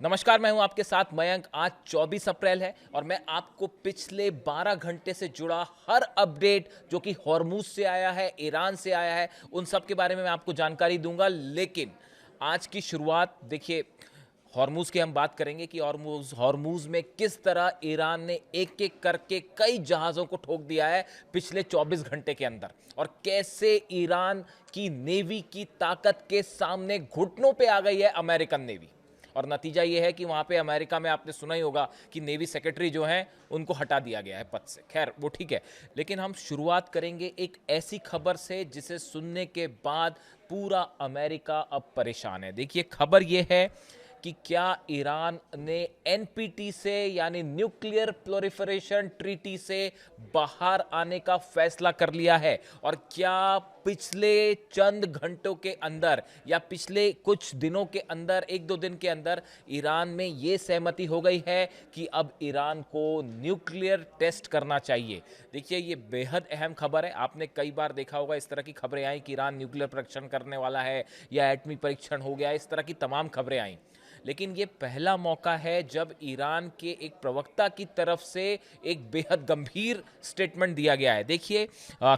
नमस्कार, मैं हूं आपके साथ मयंक। आज 24 अप्रैल है और मैं आपको पिछले 12 घंटे से जुड़ा हर अपडेट जो कि हॉर्मूज से आया है, ईरान से आया है, उन सब के बारे में मैं आपको जानकारी दूंगा। लेकिन आज की शुरुआत देखिए, हॉर्मूज की हम बात करेंगे कि हॉर्मूज हॉर्मूज में किस तरह ईरान ने एक एक करके कई जहाज़ों को ठोक दिया है पिछले 24 घंटे के अंदर, और कैसे ईरान की नेवी की ताकत के सामने घुटनों पे आ गई है अमेरिकन नेवी। और नतीजा ये है कि वहां पे अमेरिका में आपने सुना ही होगा कि नेवी सेक्रेटरी जो हैं उनको हटा दिया गया है पद से। खैर वो ठीक है, लेकिन हम शुरुआत करेंगे एक ऐसी खबर से जिसे सुनने के बाद पूरा अमेरिका अब परेशान है। देखिए, खबर ये है कि क्या ईरान ने एनपीटी से यानी न्यूक्लियर प्रोलिफरेशन ट्रीटी से बाहर आने का फैसला कर लिया है, और क्या पिछले चंद घंटों के अंदर या पिछले कुछ दिनों के अंदर, एक दो दिन के अंदर, ईरान में यह सहमति हो गई है कि अब ईरान को न्यूक्लियर टेस्ट करना चाहिए। देखिए, ये बेहद अहम खबर है। आपने कई बार देखा होगा इस तरह की खबरें आई कि ईरान न्यूक्लियर परीक्षण करने वाला है या एटमी परीक्षण हो गया, इस तरह की तमाम खबरें आई। लेकिन ये पहला मौका है जब ईरान के एक प्रवक्ता की तरफ से एक बेहद गंभीर स्टेटमेंट दिया गया है। देखिए,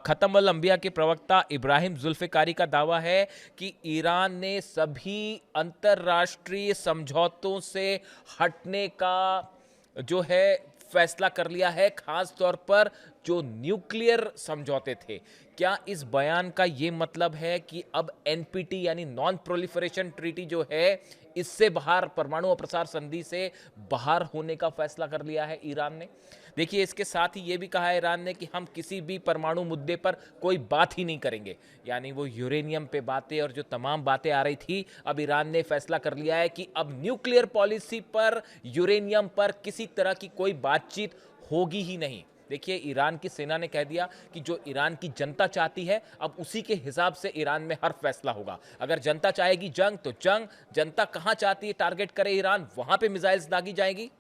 खत्म अल अंबिया के प्रवक्ता इब्राहिम जुल्फिकारी का दावा है कि ईरान ने सभी अंतर्राष्ट्रीय समझौतों से हटने का जो है फैसला कर लिया है, खास तौर पर जो न्यूक्लियर समझौते थे। क्या इस बयान का ये मतलब है कि अब एनपीटी यानी नॉन प्रोलिफरेशन ट्रीटी जो है, इससे बाहर, परमाणु अप्रसार संधि से बाहर होने का फैसला कर लिया है ईरान ने? देखिए, इसके साथ ही ये भी कहा है ईरान ने कि हम किसी भी परमाणु मुद्दे पर कोई बात ही नहीं करेंगे। यानी वो यूरेनियम पे बातें और जो तमाम बातें आ रही थी, अब ईरान ने फैसला कर लिया है कि अब न्यूक्लियर पॉलिसी पर, यूरेनियम पर किसी तरह की कोई बातचीत होगी ही नहीं। देखिए, ईरान की सेना ने कह दिया कि जो ईरान की जनता चाहती है, अब उसी के हिसाब से ईरान में हर फैसला होगा। अगर जनता चाहेगी जंग तो जंग, जनता कहां चाहती है टारगेट करे ईरान, वहां पे मिसाइल्स दागी जाएगी,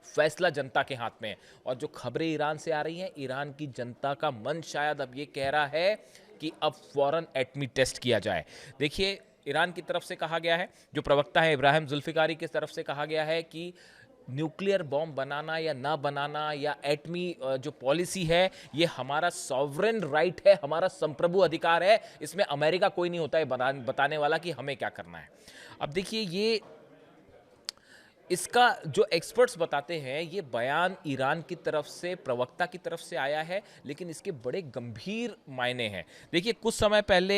फैसला जनता के हाथ में है। और जो खबरें ईरान से आ रही हैं, ईरान की जनता का मन शायद अब ये कह रहा है कि अब फौरन एटमी टेस्ट किया जाए। देखिए, ईरान की तरफ से कहा गया है, जो प्रवक्ता है इब्राहिम जुल्फिकारी की तरफ से कहा गया है कि न्यूक्लियर बॉम्ब बनाना या ना बनाना या एटमी जो पॉलिसी है, ये हमारा सॉवरेन राइट है, हमारा संप्रभु अधिकार है। इसमें अमेरिका कोई नहीं होता है बताने वाला कि हमें क्या करना है। अब देखिए, ये इसका जो एक्सपर्ट्स बताते हैं, ये बयान ईरान की तरफ से, प्रवक्ता की तरफ से आया है, लेकिन इसके बड़े गंभीर मायने हैं। देखिए, कुछ समय पहले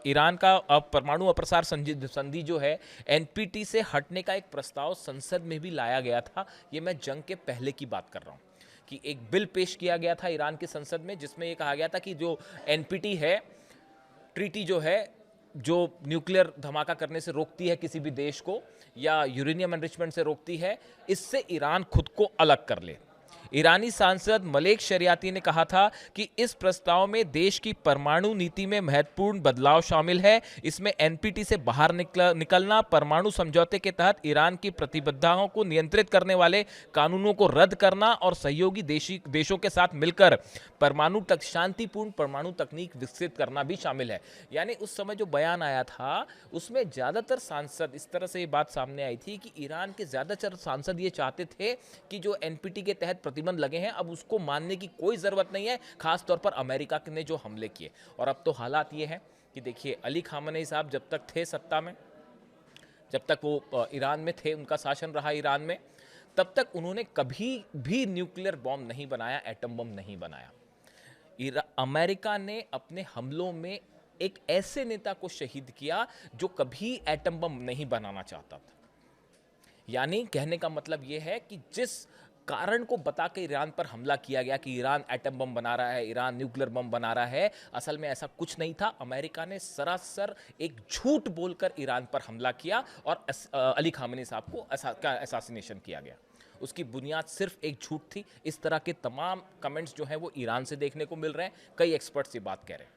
ईरान का परमाणु अप्रसार संधि जो है, एनपीटी से हटने का एक प्रस्ताव संसद में भी लाया गया था। ये मैं जंग के पहले की बात कर रहा हूँ कि एक बिल पेश किया गया था ईरान की संसद में, जिसमें यह कहा गया था कि जो एनपीटी है, ट्रीटी जो है, जो न्यूक्लियर धमाका करने से रोकती है किसी भी देश को, या यूरेनियम एनरिचमेंट से रोकती है, इससे ईरान खुद को अलग कर ले। ईरानी सांसद मलेक शरियाती ने कहा था कि इस प्रस्ताव में देश की परमाणु नीति में महत्वपूर्ण बदलाव शामिल है। इसमें एनपीटी से बाहर निकलना, परमाणु समझौते के तहत ईरान की प्रतिबद्धताओं को नियंत्रित करने वाले कानूनों को रद्द करना और सहयोगी देशों के साथ मिलकर शांतिपूर्ण परमाणु तकनीक विकसित करना भी शामिल है। यानी उस समय जो बयान आया था, उसमें ज्यादातर सांसद, इस तरह से ये बात सामने आई थी कि ईरान के ज्यादातर सांसद ये चाहते थे कि जो एनपीटी के तहत प्रतिबंध लगे हैं, अब उसको मानने की कोई जरूरत नहीं है, खासतौर पर अमेरिका ने जो हमले किए। और अब तो हालात ये हैं कि देखिए, अली खामनेई साहब जब तक थे सत्ता में, जब तक वो ईरान में थे, उनका शासन रहा ईरान में, तब तक उन्होंने कभी भी न्यूक्लियर बॉम्ब नहीं बनाया, एटम बम नहीं बनाया। अमेरिका ने अपने हमलों में एक ऐसे नेता को शहीद किया जो कभी एटम बम नहीं बनाना चाहता था। यानी कहने का मतलब यह है कि जिस कारण को बता के ईरान पर हमला किया गया कि ईरान एटम बम बना रहा है, ईरान न्यूक्लियर बम बना रहा है, असल में ऐसा कुछ नहीं था। अमेरिका ने सरासर एक झूठ बोलकर ईरान पर हमला किया और अली खामेनी साहब को असैसिनेशन किया गया। उसकी बुनियाद सिर्फ एक झूठ थी। इस तरह के तमाम कमेंट्स जो हैं वो ईरान से देखने को मिल रहे हैं, कई एक्सपर्ट्स ये बात कह रहे हैं।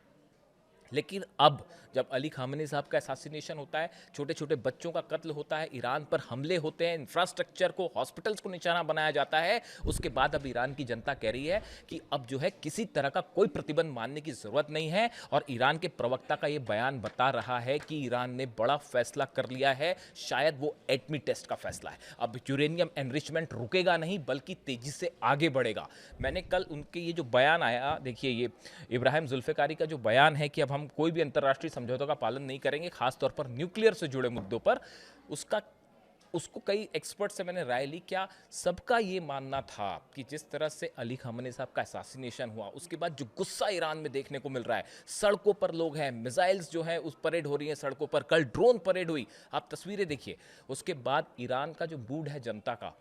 लेकिन अब जब अली खामनी साहब का असैसिनेशन होता है, छोटे छोटे बच्चों का कत्ल होता है, ईरान पर हमले होते हैं, इंफ्रास्ट्रक्चर को, हॉस्पिटल्स को निशाना बनाया जाता है, उसके बाद अब ईरान की जनता कह रही है कि अब जो है किसी तरह का कोई प्रतिबंध मानने की जरूरत नहीं है। और ईरान के प्रवक्ता का ये बयान बता रहा है कि ईरान ने बड़ा फैसला कर लिया है, शायद वो एटमी टेस्ट का फैसला है। अब यूरेनियम एनरिचमेंट रुकेगा नहीं बल्कि तेजी से आगे बढ़ेगा। मैंने कल उनके ये जो बयान आया, देखिए ये इब्राहिम जुल्फ़िकारी का जो बयान है कि अब हम कोई भी अंतर्राष्ट्रीय समझौतों का पालन नहीं करेंगे, खासतौर पर न्यूक्लियर से जुड़े मुद्दों पर, उसको कई एक्सपर्ट से मैंने राय ली। क्या सबका ये मानना था कि जिस तरह से अली खामनी साहब का असैसिनेशन हुआ, उसके बाद जो गुस्सा ईरान में देखने को मिल रहा है, सड़कों पर लोग हैं, मिसाइल्स जो है उस परेड हो रही है सड़कों पर, कल ड्रोन परेड हुई, आप तस्वीरें देखिए, उसके बाद ईरान का जो मूड है जनता का,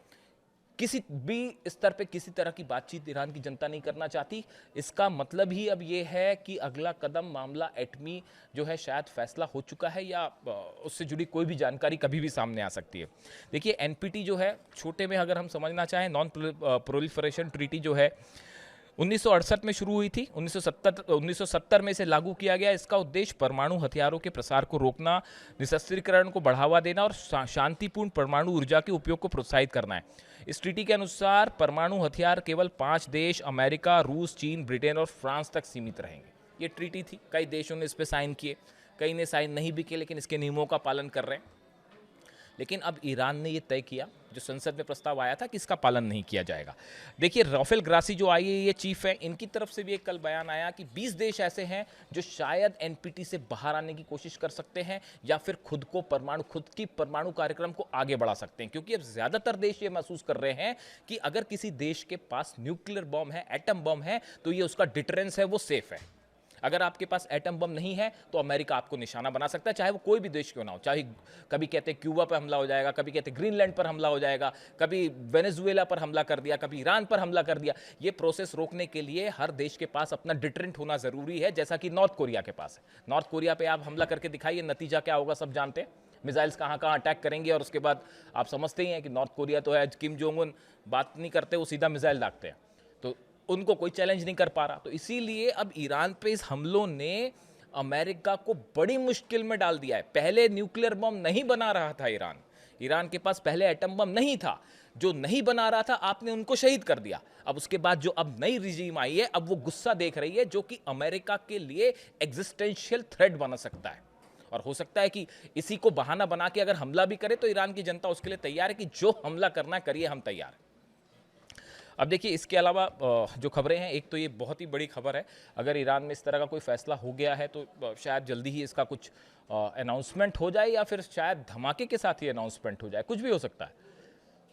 किसी भी स्तर पे किसी तरह की बातचीत ईरान की जनता नहीं करना चाहती। इसका मतलब ही अब ये है कि अगला कदम मामला एटमी जो है शायद फैसला हो चुका है, या उससे जुड़ी कोई भी जानकारी कभी भी सामने आ सकती है। देखिए एनपीटी जो है, छोटे में अगर हम समझना चाहें, नॉन प्रोलिफरेशन ट्रीटी जो है 1968 में शुरू हुई थी, 1970 में इसे लागू किया गया। इसका उद्देश्य परमाणु हथियारों के प्रसार को रोकना, निशस्त्रीकरण को बढ़ावा देना और शांतिपूर्ण परमाणु ऊर्जा के उपयोग को प्रोत्साहित करना है। इस ट्रीटी के अनुसार परमाणु हथियार केवल 5 देश, अमेरिका, रूस, चीन, ब्रिटेन और फ्रांस तक सीमित रहेंगे। ये ट्रीटी थी, कई देशों ने इस पर साइन किए, कई ने साइन नहीं भी किए, लेकिन इसके नियमों का पालन कर रहे हैं। लेकिन अब ईरान ने यह तय किया, जो संसद में प्रस्ताव आया था, कि इसका पालन नहीं किया जाएगा। देखिए राफेल ग्रासी जो आईएईए चीफ है, इनकी तरफ से भी एक कल बयान आया कि 20 देश ऐसे हैं जो शायद एनपीटी से बाहर आने की कोशिश कर सकते हैं, या फिर खुद की परमाणु कार्यक्रम को आगे बढ़ा सकते हैं। क्योंकि अब ज्यादातर देश ये महसूस कर रहे हैं कि अगर किसी देश के पास न्यूक्लियर बॉम्ब है, एटम बॉम्ब है, तो ये उसका डिटरेंस है, वो सेफ है। अगर आपके पास एटम बम नहीं है तो अमेरिका आपको निशाना बना सकता है, चाहे वो कोई भी देश क्यों ना हो। चाहे कभी कहते हैं क्यूबा पर हमला हो जाएगा, कभी कहते हैं ग्रीनलैंड पर हमला हो जाएगा, कभी वेनेजुएला पर हमला कर दिया, कभी ईरान पर हमला कर दिया। ये प्रोसेस रोकने के लिए हर देश के पास अपना डिटरेंट होना जरूरी है, जैसा कि नॉर्थ कोरिया के पास है। नॉर्थ कोरिया पे आप हमला करके दिखाइए, नतीजा क्या होगा सब जानते हैं। मिसाइल्स कहाँ कहाँ अटैक करेंगे, और उसके बाद आप समझते ही हैं कि नॉर्थ कोरिया तो है, किम जोंग उन बात नहीं करते, वो सीधा मिसाइल दागते हैं, तो उनको कोई चैलेंज नहीं कर पा रहा। तो इसीलिए अब ईरान पे इस हमलों ने अमेरिका को बड़ी मुश्किल में डाल दिया है। पहले न्यूक्लियर बम नहीं बना रहा था ईरान के पास पहले एटम बम नहीं था। जो नहीं बना रहा था आपने उनको शहीद कर दिया। अब उसके बाद जो अब नई रिजीम आई है, अब वो गुस्सा देख रही है, जो कि अमेरिका के लिए एग्जिस्टेंशियल थ्रेट बना सकता है। और हो सकता है कि इसी को बहाना बना के अगर हमला भी करे तो ईरान की जनता उसके लिए तैयार है कि जो हमला करना करिए, हम तैयार हैं। अब देखिए इसके अलावा जो खबरें हैं, एक तो ये बहुत ही बड़ी खबर है, अगर ईरान में इस तरह का कोई फैसला हो गया है तो शायद जल्दी ही इसका कुछ अनाउंसमेंट हो जाए, या फिर शायद धमाके के साथ ही अनाउंसमेंट हो जाए, कुछ भी हो सकता है।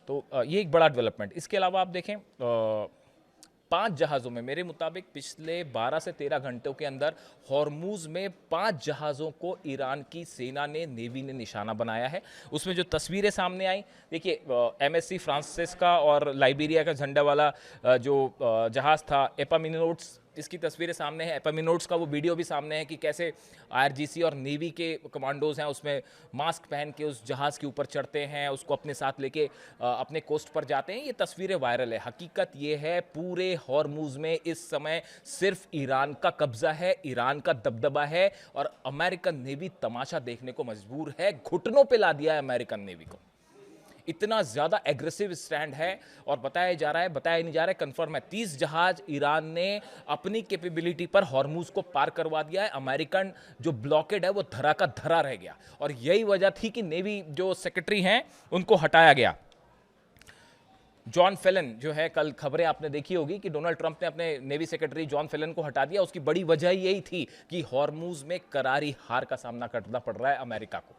तो ये एक बड़ा डेवलपमेंट। इसके अलावा आप देखें 5 जहाज़ों में, मेरे मुताबिक पिछले 12 से 13 घंटों के अंदर हॉर्मूज में 5 जहाज़ों को ईरान की सेना ने, नेवी ने निशाना बनाया है। उसमें जो तस्वीरें सामने आई, देखिए एमएससी फ्रांसिस का और लाइबेरिया का झंडा वाला जो जहाज़ था एपामिनोट्स, इसकी तस्वीरें सामने हैं। एपामिनोट्स का वो वीडियो भी सामने है कि कैसे आईआरजीसी और नेवी के कमांडोज हैं, उसमें मास्क पहन के उस जहाज़ के ऊपर चढ़ते हैं, उसको अपने साथ लेके अपने कोस्ट पर जाते हैं। ये तस्वीरें वायरल है। हकीकत ये है पूरे हॉर्मूज में इस समय सिर्फ ईरान का कब्जा है, ईरान का दबदबा है, और अमेरिकन नेवी तमाशा देखने को मजबूर है। घुटनों पे ला दिया है अमेरिकन नेवी को, इतना ज्यादा एग्रेसिव स्टैंड है। और बताया नहीं जा रहा है, कंफर्म है 30 जहाज ईरान ने अपनी कैपेबिलिटी पर हॉर्मूज को पार करवा दिया है। अमेरिकन जो ब्लॉकेड है वो धरा का धरा रह गया, और यही वजह थी कि नेवी जो सेक्रेटरी हैं उनको हटाया गया। जॉन फेलन जो है, कल खबरें आपने देखी होगी कि डोनाल्ड ट्रंप ने अपने नेवी सेक्रेटरी जॉन फेलन को हटा दिया। उसकी बड़ी वजह यही थी कि हॉर्मूज में करारी हार का सामना करना पड़ रहा है अमेरिका को,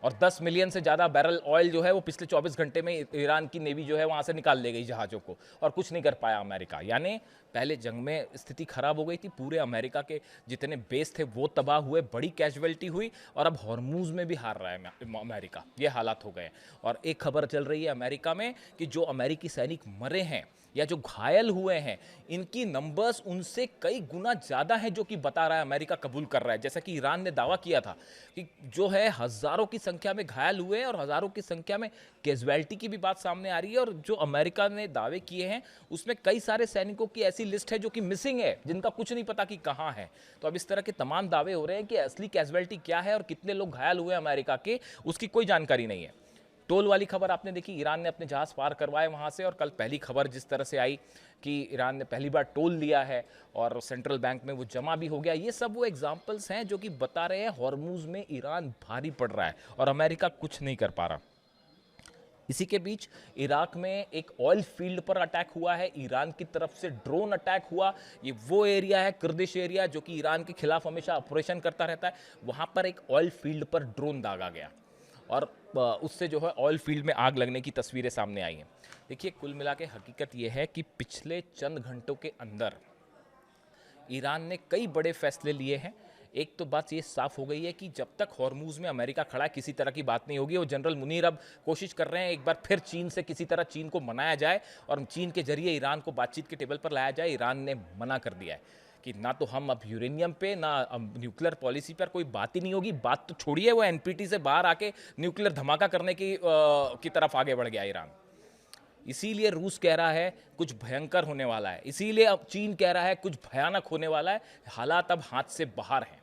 और 10 मिलियन से ज़्यादा बैरल ऑयल जो है वो पिछले 24 घंटे में ईरान की नेवी जो है वहाँ से निकाल ले गई जहाज़ों को, और कुछ नहीं कर पाया अमेरिका। यानी पहले जंग में स्थिति खराब हो गई थी, पूरे अमेरिका के जितने बेस थे वो तबाह हुए, बड़ी कैजुअलिटी हुई, और अब हॉर्मूज में भी हार रहा है अमेरिका। ये हालात हो गए। और एक खबर चल रही है अमेरिका में कि जो अमेरिकी सैनिक मरे हैं या जो घायल हुए हैं, इनकी नंबर्स उनसे कई गुना ज़्यादा है जो कि बता रहा है, अमेरिका कबूल कर रहा है। जैसा कि ईरान ने दावा किया था कि जो है हज़ारों की संख्या में घायल हुए हैं और हज़ारों की संख्या में कैजुअलिटी की भी बात सामने आ रही है। और जो अमेरिका ने दावे किए हैं उसमें कई सारे सैनिकों की ऐसी लिस्ट है जो कि मिसिंग है, जिनका कुछ नहीं पता कि कहाँ है। तो अब इस तरह के तमाम दावे हो रहे हैं कि असली कैजुअलिटी क्या है और कितने लोग घायल हुए अमेरिका के, उसकी कोई जानकारी नहीं है। टोल वाली खबर आपने देखी, ईरान ने अपने जहाज पार करवाए वहाँ से, और कल पहली खबर जिस तरह से आई कि ईरान ने पहली बार टोल लिया है और सेंट्रल बैंक में वो जमा भी हो गया। ये सब वो एग्जाम्पल्स हैं जो कि बता रहे हैं हॉर्मूज में ईरान भारी पड़ रहा है और अमेरिका कुछ नहीं कर पा रहा। इसी के बीच इराक में एक ऑयल फील्ड पर अटैक हुआ है, ईरान की तरफ से ड्रोन अटैक हुआ। ये वो एरिया है, कुर्दिश एरिया, जो कि ईरान के खिलाफ हमेशा ऑपरेशन करता रहता है। वहाँ पर एक ऑयल फील्ड पर ड्रोन दागा गया और उससे जो है ऑयल फील्ड में आग लगने की तस्वीरें सामने आई हैं। देखिए, कुल मिला के हकीकत यह है कि पिछले चंद घंटों के अंदर ईरान ने कई बड़े फैसले लिए हैं। एक तो बात ये साफ हो गई है कि जब तक हॉर्मूज में अमेरिका खड़ा है किसी तरह की बात नहीं होगी। और जनरल मुनीर अब कोशिश कर रहे हैं एक बार फिर चीन से किसी तरह चीन को मनाया जाए और चीन के जरिए ईरान को बातचीत के टेबल पर लाया जाए। ईरान ने मना कर दिया है कि ना तो हम अब यूरेनियम पे ना न्यूक्लियर पॉलिसी पर कोई बात ही नहीं होगी। बात तो छोड़िए, वो एनपीटी से बाहर आके न्यूक्लियर धमाका करने की तरफ आगे बढ़ गया ईरान। इसीलिए रूस कह रहा है कुछ भयंकर होने वाला है, इसीलिए अब चीन कह रहा है कुछ भयानक होने वाला है। हालात अब हाथ से बाहर हैं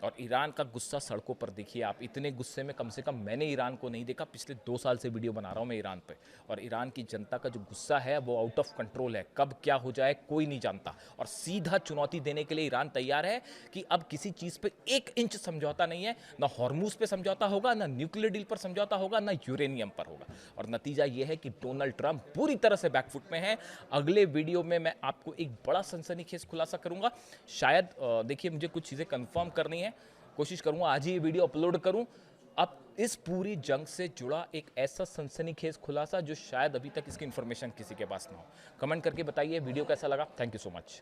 और ईरान का गुस्सा सड़कों पर देखिए आप। इतने गुस्से में कम से कम मैंने ईरान को नहीं देखा। पिछले 2 साल से वीडियो बना रहा हूं मैं ईरान पे, और ईरान की जनता का जो गुस्सा है वो आउट ऑफ कंट्रोल है। कब क्या हो जाए कोई नहीं जानता। और सीधा चुनौती देने के लिए ईरान तैयार है कि अब किसी चीज़ पे 1 इंच समझौता नहीं है। ना हॉर्मूज पे समझौता होगा, ना न्यूक्लियर डील पर समझौता होगा, ना यूरेनियम पर होगा। और नतीजा ये है कि डोनाल्ड ट्रंप पूरी तरह से बैकफुट में है। अगले वीडियो में मैं आपको एक बड़ा सनसनीखेज खुलासा करूंगा। शायद देखिए, मुझे कुछ चीज़ें कंफर्म करनी है, कोशिश करूंगा आज ही ये वीडियो अपलोड करूं। अब इस पूरी जंग से जुड़ा एक ऐसा सनसनीखेज खुलासा जो शायद अभी तक इसकी इंफॉर्मेशन किसी के पास ना हो। कमेंट करके बताइए वीडियो कैसा लगा। Thank you so much.